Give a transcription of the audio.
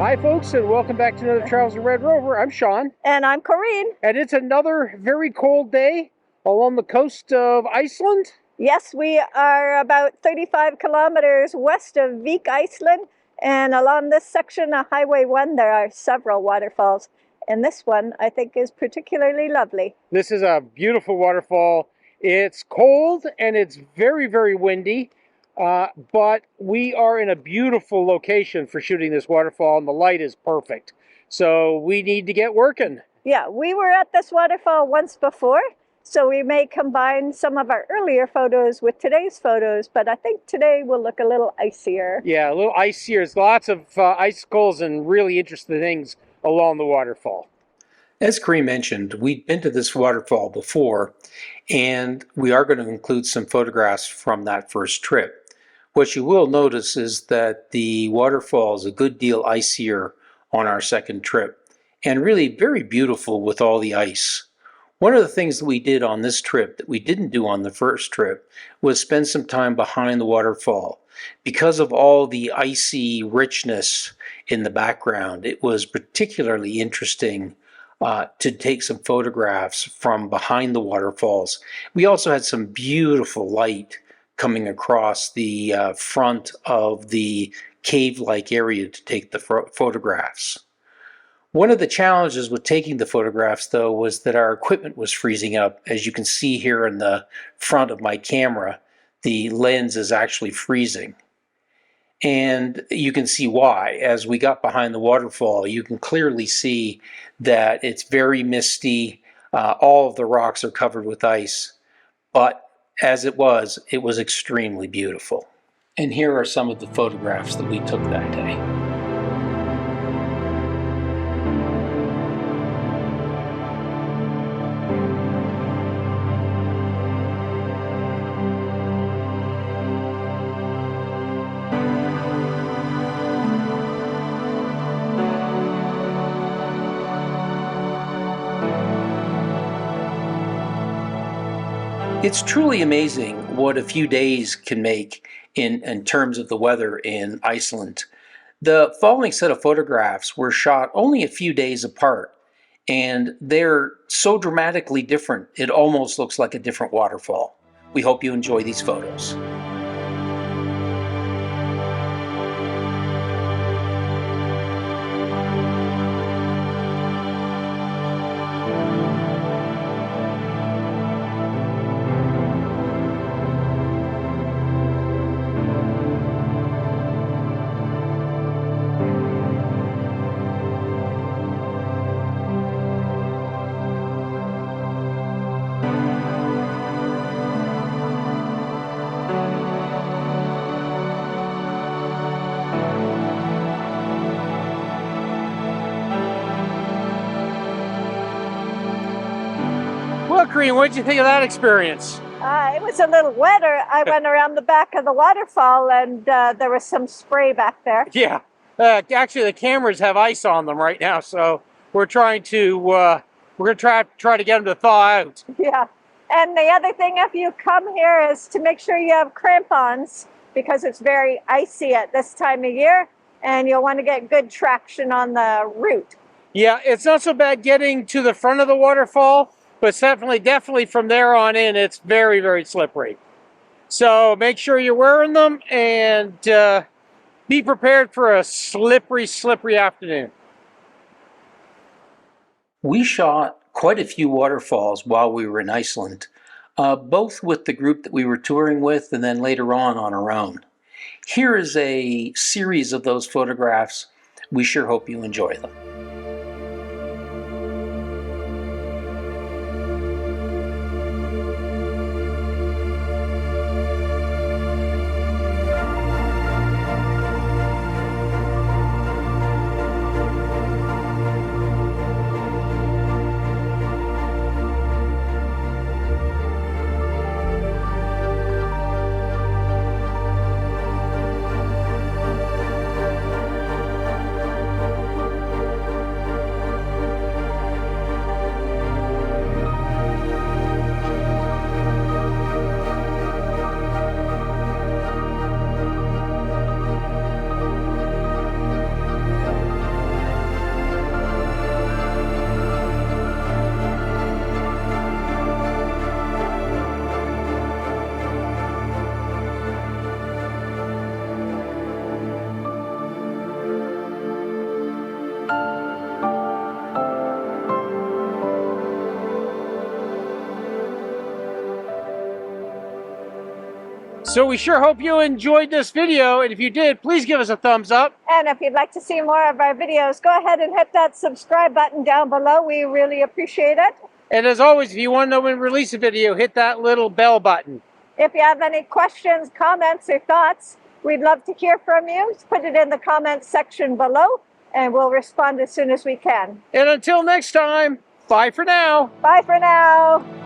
Hi folks, and welcome back to another Travels of Red Rover. I'm Sean. And I'm Corinne. And it's another very cold day along the coast of Iceland. Yes, we are about 35 kilometers west of Vik, Iceland. And along this section of Highway 1, there are several waterfalls. And this one, I think, is particularly lovely. This is a beautiful waterfall. It's cold and it's very, very windy. But we are in a beautiful location for shooting this waterfall, and the light is perfect. So we need to get working. Yeah, we were at this waterfall once before, so we may combine some of our earlier photos with today's photos, but I think today will look a little icier. Yeah, a little icier. There's lots of icicles and really interesting things along the waterfall. As Corinne mentioned, we'd been to this waterfall before, and we are going to include some photographs from that first trip. What you will notice is that the waterfall is a good deal icier on our second trip, and really very beautiful with all the ice. One of the things that we did on this trip that we didn't do on the first trip was spend some time behind the waterfall. Because of all the icy richness in the background, it was particularly interesting to take some photographs from behind the waterfalls. We also had some beautiful light coming across the front of the cave-like area to take the photographs. One of the challenges with taking the photographs, though, was that our equipment was freezing up. As you can see here in the front of my camera, the lens is actually freezing. And you can see why. As we got behind the waterfall, you can clearly see that it's very misty. All of the rocks are covered with ice. But as it was extremely beautiful. And here are some of the photographs that we took that day. It's truly amazing what a few days can make in terms of the weather in Iceland. The following set of photographs were shot only a few days apart, and they're so dramatically different, it almost looks like a different waterfall. We hope you enjoy these photos. Well, Corinne, what did you think of that experience? It was a little wetter. I went around the back of the waterfall, and there was some spray back there. Yeah, actually the cameras have ice on them right now, so we're trying to we're gonna try to get them to thaw out. Yeah, and the other thing, if you come here, is to make sure you have crampons, because it's very icy at this time of year, and you'll want to get good traction on the route. Yeah, it's not so bad getting to the front of the waterfall, but it's definitely from there on in, it's very, very slippery. So make sure you're wearing them, and be prepared for a slippery, slippery afternoon. We shot quite a few waterfalls while we were in Iceland, both with the group that we were touring with and then later on our own. Here is a series of those photographs. We sure hope you enjoy them. So we sure hope you enjoyed this video, and if you did, please give us a thumbs up. And if you'd like to see more of our videos, go ahead and hit that subscribe button down below. We really appreciate it. And as always, if you want to know when we release a video, hit that little bell button. If you have any questions, comments, or thoughts, we'd love to hear from you. Put it in the comments section below, and we'll respond as soon as we can. And until next time, bye for now. Bye for now.